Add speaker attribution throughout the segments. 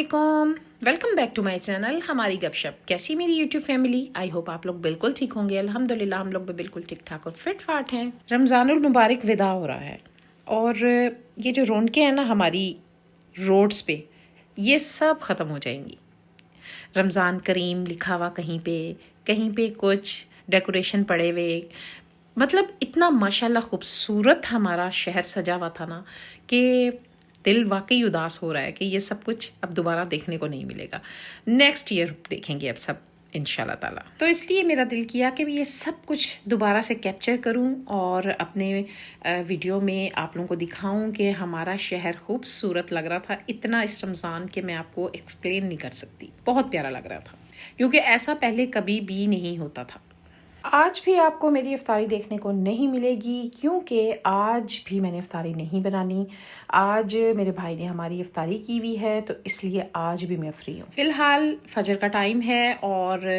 Speaker 1: अस्सलामुअलैकुम, welcome back to my channel हमारी गपशप। कैसी मेरी यूट्यूब फैमिली? आई होप आप लोग बिल्कुल ठीक होंगे। अल्हम्दुलिल्लाह हम लोग भी बिल्कुल ठीक ठाक और फिट फाट हैं। रमज़ानुल मुबारक विदा हो रहा है और ये जो रौनकें हैं ना हमारी रोड्स पे, ये सब ख़त्म हो जाएंगी। रमज़ान करीम लिखा हुआ कहीं पे कुछ डेकोरेशन पड़े हुए, मतलब इतना माशाल्लाह खूबसूरत हमारा शहर सजा हुआ था ना कि दिल वाकई उदास हो रहा है कि ये सब कुछ अब दोबारा देखने को नहीं मिलेगा। नेक्स्ट ईयर देखेंगे अब सब इंशाल्लाह ताला। तो इसलिए मेरा दिल किया कि ये सब कुछ दोबारा से कैप्चर करूं और अपने वीडियो में आप लोगों को दिखाऊं कि हमारा शहर खूबसूरत लग रहा था इतना इस रमज़ान के मैं आपको एक्सप्लेन नहीं कर सकती। बहुत प्यारा लग रहा था क्योंकि ऐसा पहले कभी भी नहीं होता था। आज भी आपको मेरी इफ्तारी देखने को नहीं मिलेगी क्योंकि आज भी मैंने इफ्तारी नहीं बनानी। आज मेरे भाई ने हमारी इफ्तारी की हुई है तो इसलिए आज भी मैं फ्री हूँ। फ़िलहाल फजर का टाइम है और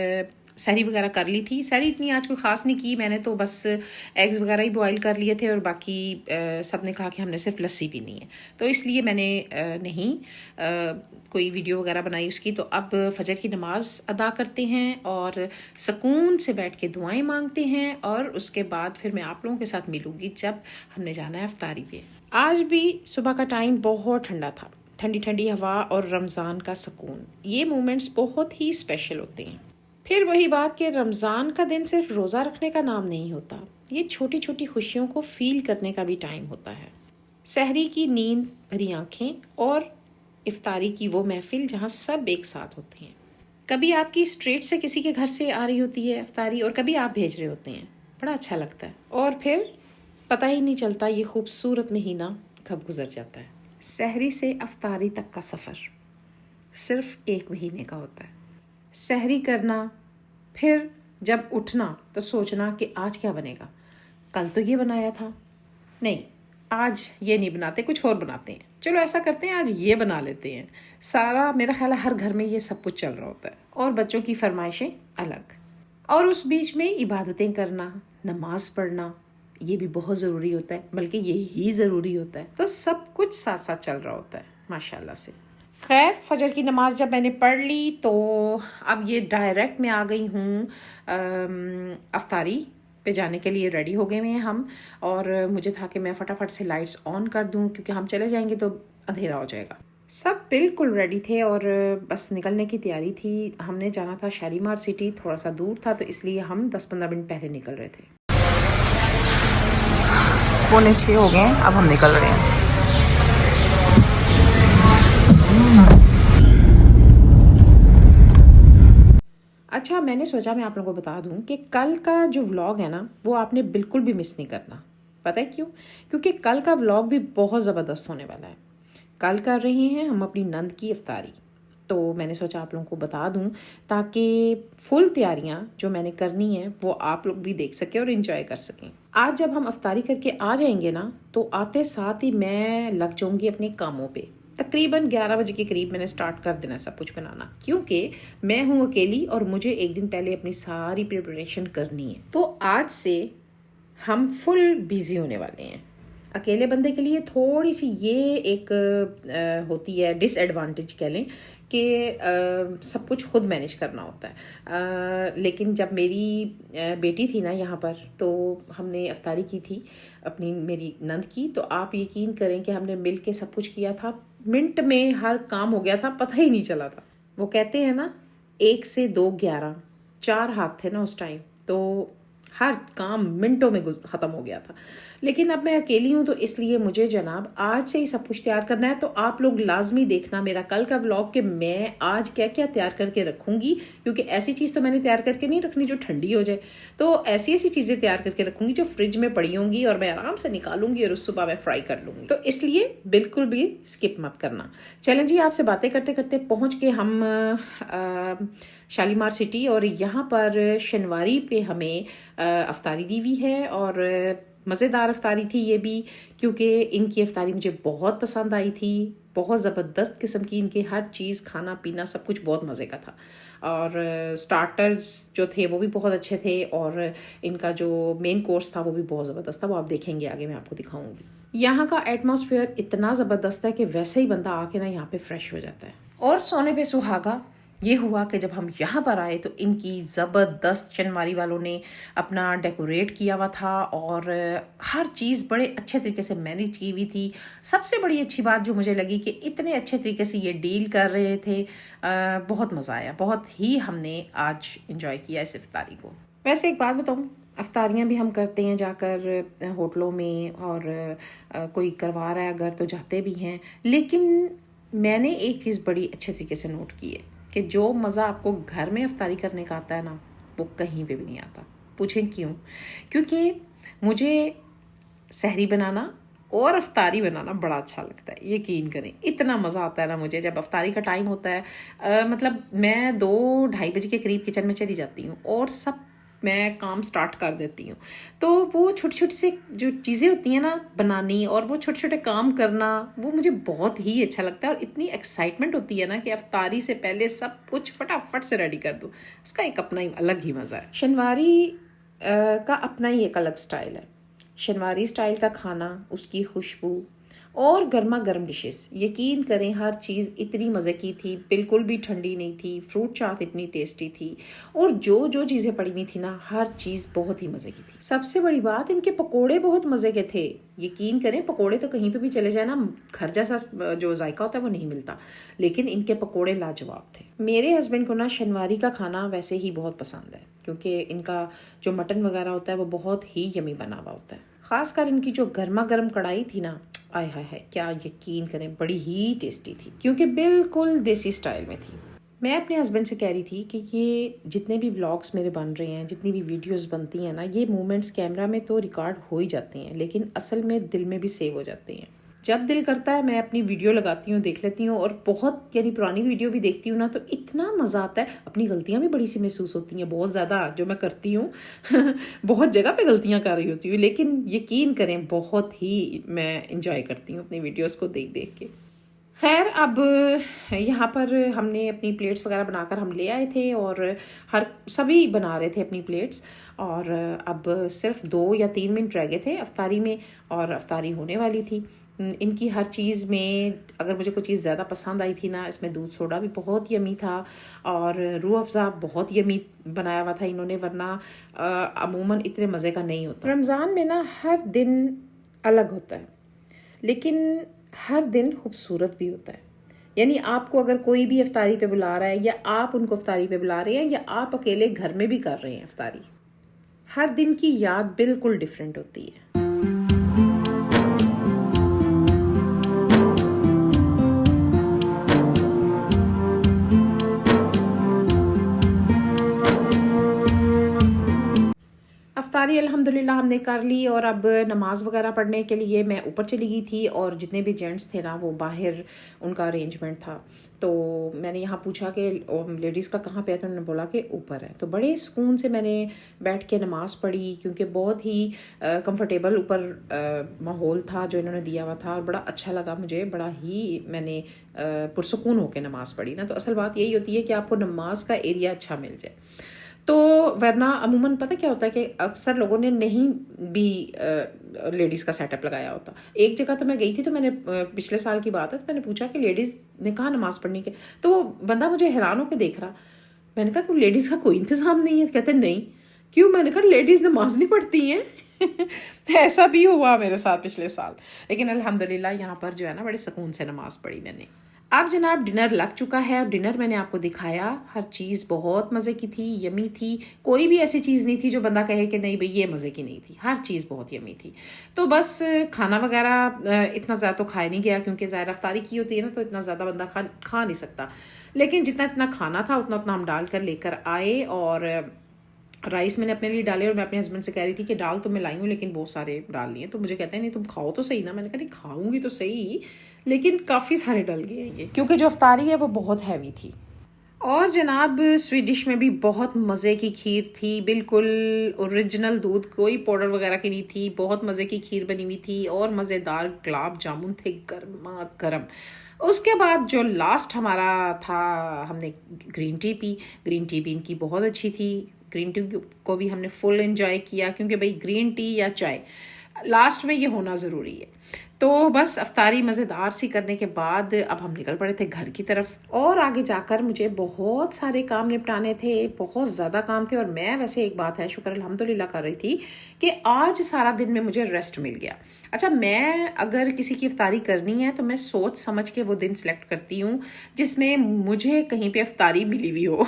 Speaker 1: सहरी वगैरह कर ली थी। सहरी इतनी आज कोई ख़ास नहीं की मैंने, तो बस एग्स वगैरह ही बॉईल कर लिए थे और बाकी सब ने कहा कि हमने सिर्फ लस्सी पीनी है, तो इसलिए मैंने नहीं कोई वीडियो वगैरह बनाई उसकी। तो अब फजर की नमाज अदा करते हैं और सुकून से बैठ के दुआएं मांगते हैं और उसके बाद फिर मैं आप लोगों के साथ मिलूँगी जब हमने जाना है इफ्तारी पे। आज भी सुबह का टाइम बहुत ठंडा था, ठंडी ठंडी हवा और रमज़ान का सुकून, ये मोमेंट्स बहुत ही स्पेशल होते हैं। फिर वही बात कि रमज़ान का दिन सिर्फ रोज़ा रखने का नाम नहीं होता, ये छोटी छोटी खुशियों को फील करने का भी टाइम होता है। सहरी की नींद भरी आंखें और इफ्तारी की वो महफिल जहाँ सब एक साथ होते हैं। कभी आपकी स्ट्रीट से किसी के घर से आ रही होती है इफ्तारी और कभी आप भेज रहे होते हैं, बड़ा अच्छा लगता है और फिर पता ही नहीं चलता ये खूबसूरत महीना कब गुजर जाता है। सहरी से इफ्तारी तक का सफ़र सिर्फ 1 महीने का होता है। सहरी करना, फिर जब उठना तो सोचना कि आज क्या बनेगा, कल तो ये बनाया था, नहीं आज ये नहीं बनाते, कुछ और बनाते हैं, चलो ऐसा करते हैं आज ये बना लेते हैं। सारा मेरा ख्याल है हर घर में ये सब कुछ चल रहा होता है और बच्चों की फरमाइशें अलग, और उस बीच में इबादतें करना, नमाज पढ़ना, ये भी बहुत ज़रूरी होता है, बल्कि ये ही ज़रूरी होता है। तो सब कुछ साथ साथ चल रहा होता है माशाल्लाह से। खैर फजर की नमाज जब मैंने पढ़ ली तो अब ये डायरेक्ट मैं आ गई हूँ इफ्तारी पे जाने के लिए। रेडी हो गए हैं हम और मुझे था कि मैं फटाफट से लाइट्स ऑन कर दूँ क्योंकि हम चले जाएंगे तो अंधेरा हो जाएगा। सब बिल्कुल रेडी थे और बस निकलने की तैयारी थी। हमने जाना था शालीमार सिटी, थोड़ा सा दूर था तो इसलिए हम 10-15 मिनट पहले निकल रहे थे। 5:45 हो गए, अब हम निकल रहे हैं। अच्छा, मैंने सोचा मैं आप लोगों को बता दूं कि कल का जो व्लॉग है ना वो आपने बिल्कुल भी मिस नहीं करना। पता है क्यों? क्योंकि कल का व्लॉग भी बहुत ज़बरदस्त होने वाला है। कल कर रहे हैं हम अपनी नंद की इफ्तारी, तो मैंने सोचा आप लोगों को बता दूं ताकि फुल तैयारियां जो मैंने करनी है वो आप लोग भी देख सकें और इन्जॉय कर सकें। आज जब हम इफ्तारी करके आ जाएंगे ना तो आते साथ ही मैं लग जाऊंगी अपने कामों पे। तकरीबन 11 बजे के करीब मैंने स्टार्ट कर देना सब कुछ बनाना, क्योंकि मैं हूँ अकेली और मुझे एक दिन पहले अपनी सारी प्रिपरेशन करनी है। तो आज से हम फुल बिजी होने वाले हैं। अकेले बंदे के लिए थोड़ी सी ये एक होती है डिसएडवांटेज कह लें कि सब कुछ खुद मैनेज करना होता है। लेकिन जब मेरी बेटी थी ना यहाँ पर तो हमने इफ्तारी की थी अपनी मेरी नंद की, तो आप यकीन करें कि हमने मिल के सब कुछ किया था। मिनट में हर काम हो गया था, पता ही नहीं चला था। वो कहते हैं ना 1 से 2 11, 4 हाथ थे ना उस टाइम, तो हर काम मिनटों में ख़त्म हो गया था। लेकिन अब मैं अकेली हूँ तो इसलिए मुझे जनाब आज से ही सब कुछ तैयार करना है। तो आप लोग लाजमी देखना मेरा कल का व्लॉग कि मैं आज क्या क्या तैयार करके रखूँगी, क्योंकि ऐसी चीज़ तो मैंने तैयार करके नहीं रखनी जो ठंडी हो जाए। तो ऐसी ऐसी चीज़ें तैयार करके रखूँगी जो फ्रिज में पड़ी होंगी और मैं आराम से निकालूंगी और उस सुबह मैं फ्राई कर लूँगी। तो इसलिए बिल्कुल भी स्किप मत करना। चलें जी, आपसे बातें करते करते पहुँच के हम शालीमार सिटी, और यहाँ पर शनिवारी पे हमें इफ्तारी दी हुई है और मज़ेदार इफ्तारी थी ये भी, क्योंकि इनकी इफ्तारी मुझे बहुत पसंद आई थी। बहुत ज़बरदस्त किस्म की इनकी हर चीज़, खाना पीना सब कुछ बहुत मज़े का था और स्टार्टर्स जो थे वो भी बहुत अच्छे थे और इनका जो मेन कोर्स था वो भी बहुत ज़बरदस्त था। वो आप देखेंगे आगे, मैं आपको दिखाऊंगी। यहाँ का एटमॉस्फेयर इतना ज़बरदस्त है कि वैसे ही बंदा आके ना यहाँ पे फ्रेश हो जाता है। और सोने पे सुहागा ये हुआ कि जब हम यहाँ पर आए तो इनकी ज़बरदस्त चनवारी वालों ने अपना डेकोरेट किया हुआ था और हर चीज़ बड़े अच्छे तरीके से मैनेज की हुई थी। सबसे बड़ी अच्छी बात जो मुझे लगी कि इतने अच्छे तरीके से ये डील कर रहे थे। बहुत मज़ा आया, बहुत ही हमने आज इंजॉय किया इस इफ्तारी को। वैसे एक बात बताऊँ, अफ्तारियाँ भी हम करते हैं जाकर होटलों में, और कोई करवा रहा है अगर तो जाते भी हैं, लेकिन मैंने एक चीज़ बड़ी अच्छे तरीके से नोट की है कि जो मज़ा आपको घर में अफ्तारी करने का आता है ना, वो कहीं पे भी नहीं आता। पूछें क्यों? क्योंकि मुझे सहरी बनाना और अफ्तारी बनाना बड़ा अच्छा लगता है। यकीन करें, इतना मज़ा आता है ना मुझे जब अफ्तारी का टाइम होता है। मतलब मैं 2-2:30 बजे के करीब किचन में चली जाती हूँ और सब मैं काम स्टार्ट कर देती हूँ। तो वो छोटी छोटी सी जो चीज़ें होती हैं ना बनानी, और वो छोटे छोटे काम करना, वो मुझे बहुत ही अच्छा लगता है। और इतनी एक्साइटमेंट होती है ना कि अफ्तारी से पहले सब कुछ फटाफट से रेडी कर दूँ। उसका एक अपना ही अलग ही मज़ा है। शनवारी का अपना ही एक अलग स्टाइल है। शनवारी स्टाइल का खाना, उसकी खुशबू और गर्मा गर्म डिशेस, यकीन करें हर चीज़ इतनी मज़े की थी, बिल्कुल भी ठंडी नहीं थी। फ्रूट चाट इतनी टेस्टी थी, और जो जो चीज़ें पड़ी हुई थी ना, हर चीज़ बहुत ही मज़े की थी। सबसे बड़ी बात, इनके पकोड़े बहुत मज़े के थे। यकीन करें, पकोड़े तो कहीं पे भी चले जाए ना, घर जैसा जो जायका होता है वो नहीं मिलता, लेकिन इनके पकोड़े लाजवाब थे। मेरे हस्बैंड को ना शनवारी का खाना वैसे ही बहुत पसंद है, क्योंकि इनका जो मटन वगैरह होता है वो बहुत ही यमी बना हुआ होता है। ख़ासकर इनकी जो गर्मा गर्म कढ़ाई थी ना, आय हाय हाय, क्या यकीन करें, बड़ी ही टेस्टी थी, क्योंकि बिल्कुल देसी स्टाइल में थी। मैं अपने हस्बैंड से कह रही थी कि ये जितने भी व्लॉग्स मेरे बन रहे हैं, जितनी भी वीडियोस बनती हैं ना, ये मोमेंट्स कैमरा में तो रिकॉर्ड हो ही जाते हैं, लेकिन असल में दिल में भी सेव हो जाते हैं। जब दिल करता है मैं अपनी वीडियो लगाती हूँ, देख लेती हूँ, और बहुत यानी पुरानी वीडियो भी देखती हूँ ना, तो इतना मज़ा आता है। अपनी गलतियाँ भी बड़ी सी महसूस होती हैं, बहुत ज़्यादा जो मैं करती हूँ बहुत जगह पे गलतियाँ कर रही होती हूँ, लेकिन यकीन करें बहुत ही मैं इंजॉय करती हूँ अपनी वीडियोज़ को देख देख के। खैर, अब यहाँ पर हमने अपनी प्लेट्स वगैरह बनाकर हम ले आए थे, और हर सभी बना रहे थे अपनी प्लेट्स, और अब सिर्फ 2 या 3 मिनट रह गए थे अफ्तारी में, और अफ्तारी होने वाली थी। इनकी हर चीज़ में अगर मुझे कोई चीज़ ज़्यादा पसंद आई थी ना, इसमें दूध सोडा भी बहुत यमी था, और रूह अफ़ज़ा बहुत यमी बनाया हुआ था इन्होंने, वरना अमूमन इतने मज़े का नहीं होता। रमज़ान में ना हर दिन अलग होता है, लेकिन हर दिन खूबसूरत भी होता है। यानी आपको अगर कोई भी अफ्तारी पे बुला रहा है, या आप उनको अफ्तारी पे बुला रहे हैं, या आप अकेले घर में भी कर रहे हैं अफ्तारी, हर दिन की याद बिल्कुल डिफरेंट होती है। अफ्तारी अल्हम्दुलिल्लाह हमने कर ली, और अब नमाज़ वगैरह पढ़ने के लिए मैं ऊपर चली गई थी, और जितने भी जेंट्स थे ना वो बाहर उनका अरेंजमेंट था। तो मैंने यहाँ पूछा कि लेडीज़ का कहाँ पे है, तो उन्होंने बोला कि ऊपर है। तो बड़े सुकून से मैंने बैठ के नमाज़ पढ़ी, क्योंकि बहुत ही कंफर्टेबल ऊपर माहौल था जो इन्होंने दिया हुआ था, और बड़ा अच्छा लगा मुझे, बड़ा ही मैंने पुरसुकून होकर नमाज़ पढ़ी ना। तो असल बात यही होती है कि आपको नमाज का एरिया अच्छा मिल जाए। तो वरना अमूमन पता क्या होता है कि अक्सर लोगों ने नहीं भी लेडीज़ का सेटअप लगाया होता। एक जगह तो मैं गई थी, तो मैंने पिछले साल की बात है, तो मैंने पूछा कि लेडीज़ ने कहा नमाज़ पढ़ने के, तो वो बंदा मुझे हैरान होकर देख रहा। मैंने कहा कि लेडीज़ का कोई इंतज़ाम नहीं है? कहते नहीं। क्यों? मैंने कहा लेडीज़ नमाज नहीं पढ़ती हैं। ऐसा भी हुआ मेरे साथ पिछले साल, लेकिन अल्हम्दुलिल्लाह यहाँ पर जो है ना बड़े सुकून से नमाज़ पढ़ी मैंने। अब जनाब डिनर लग चुका है, और डिनर मैंने आपको दिखाया, हर चीज़ बहुत मज़े की थी, यमी थी। कोई भी ऐसी चीज़ नहीं थी जो बंदा कहे कि नहीं भाई ये मज़े की नहीं थी, हर चीज़ बहुत यमी थी। तो बस खाना वगैरह इतना ज़्यादा तो खाया नहीं गया, क्योंकि ज़ाहिर अफ्तारी की होती है ना, तो इतना ज़्यादा बंदा खा नहीं सकता। लेकिन जितना इतना खाना था उतना उतना हम डाल कर लेकर आए, और राइस मैंने अपने लिए डाले, और मैं अपने हस्बैंड से कह रही थी कि डाल तो मैं लाई हूँ, लेकिन बहुत सारे डाल लिए। तो मुझे कहते हैं नहीं तुम खाओ तो सही ना। मैंने कहा नहीं खाऊंगी तो सही, लेकिन काफ़ी सारे डल गए ये, क्योंकि जो अफ्तारी है वो बहुत हैवी थी। और जनाब स्वीट डिश में भी बहुत मज़े की खीर थी, बिल्कुल ओरिजिनल दूध, कोई पाउडर वगैरह की नहीं थी। बहुत मज़े की खीर बनी हुई थी, और मज़ेदार गुलाब जामुन थे गर्मा गर्म। उसके बाद जो लास्ट हमारा था, हमने green tea P. Green tea भी इनकी बहुत अच्छी थी। ग्रीन टी को भी हमने फुल एंजॉय किया, क्योंकि भाई ग्रीन टी या चाय लास्ट में ये होना ज़रूरी है। तो बस अफ्तारी मज़ेदार सी करने के बाद अब हम निकल पड़े थे घर की तरफ, और आगे जाकर मुझे बहुत सारे काम निपटाने थे, बहुत ज़्यादा काम थे। और मैं वैसे एक बात है शुक्र अल्हम्दुलिल्लाह कर रही थी कि आज सारा दिन में मुझे रेस्ट मिल गया। अच्छा, मैं अगर किसी की इफ्तारी करनी है तो मैं सोच समझ के वो दिन सिलेक्ट करती हूँ जिसमें मुझे कहीं पे इफ्तारी मिली हुई हो।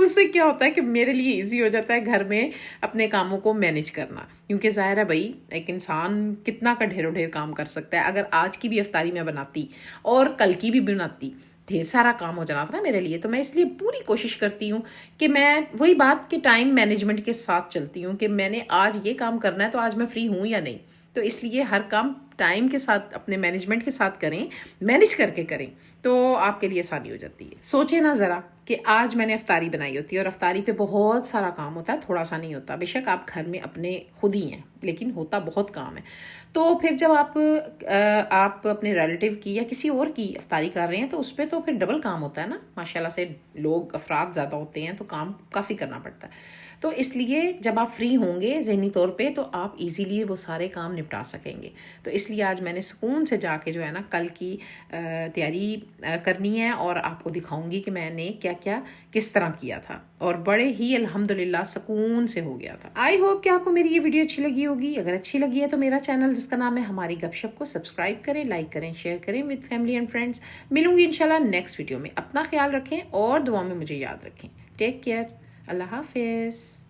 Speaker 1: उससे क्या होता है कि मेरे लिए इजी हो जाता है घर में अपने कामों को मैनेज करना, क्योंकि ज़ाहिर है भाई एक इंसान कितना का ढेरों ढेर काम कर सकता है। अगर आज की भी इफ्तारी मैं बनाती और कल की भी बनाती, ढेर सारा काम हो जाना था ना मेरे लिए। तो मैं इसलिए पूरी कोशिश करती हूँ कि मैं वही बात कि टाइम मैनेजमेंट के साथ चलती हूँ कि मैंने आज ये काम करना है तो आज मैं फ्री हूँ या नहीं। तो इसलिए हर काम टाइम के साथ अपने मैनेजमेंट के साथ करें, मैनेज करके करें, तो आपके लिए आसानी हो जाती है। सोचे ना ज़रा कि आज मैंने अफ्तारी बनाई होती है, और अफ्तारी पे बहुत सारा काम होता है, थोड़ा सा नहीं होता। बेशक आप घर में अपने खुद ही हैं, लेकिन होता बहुत काम है। तो फिर जब आप अपने रिलेटिव की या किसी और की अफ्तारी कर रहे हैं तो उस पर तो फिर डबल काम होता है ना। माशाल्लाह से लोग अफराद ज़्यादा होते हैं तो काम काफ़ी करना पड़ता है। तो इसलिए जब आप फ्री होंगे ज़हनी तौर पे तो आप इजीली वो सारे काम निपटा सकेंगे। तो इसलिए आज मैंने सुकून से जाके जो है ना कल की तैयारी करनी है, और आपको दिखाऊंगी कि मैंने क्या क्या किस तरह किया था, और बड़े ही अल्हम्दुलिल्लाह सुकून से हो गया था। आई होप कि आपको मेरी ये वीडियो अच्छी लगी होगी। अगर अच्छी लगी है तो मेरा चैनल जिसका नाम है हमारी गपशप को सब्सक्राइब करें, लाइक करें, शेयर करें विद फैमिली एंड फ्रेंड्स। मिलूंगी इंशाल्लाह नेक्स्ट वीडियो में। अपना ख्याल रखें और दुआ में मुझे याद रखें। Take care. अल्लाह हाफिज़।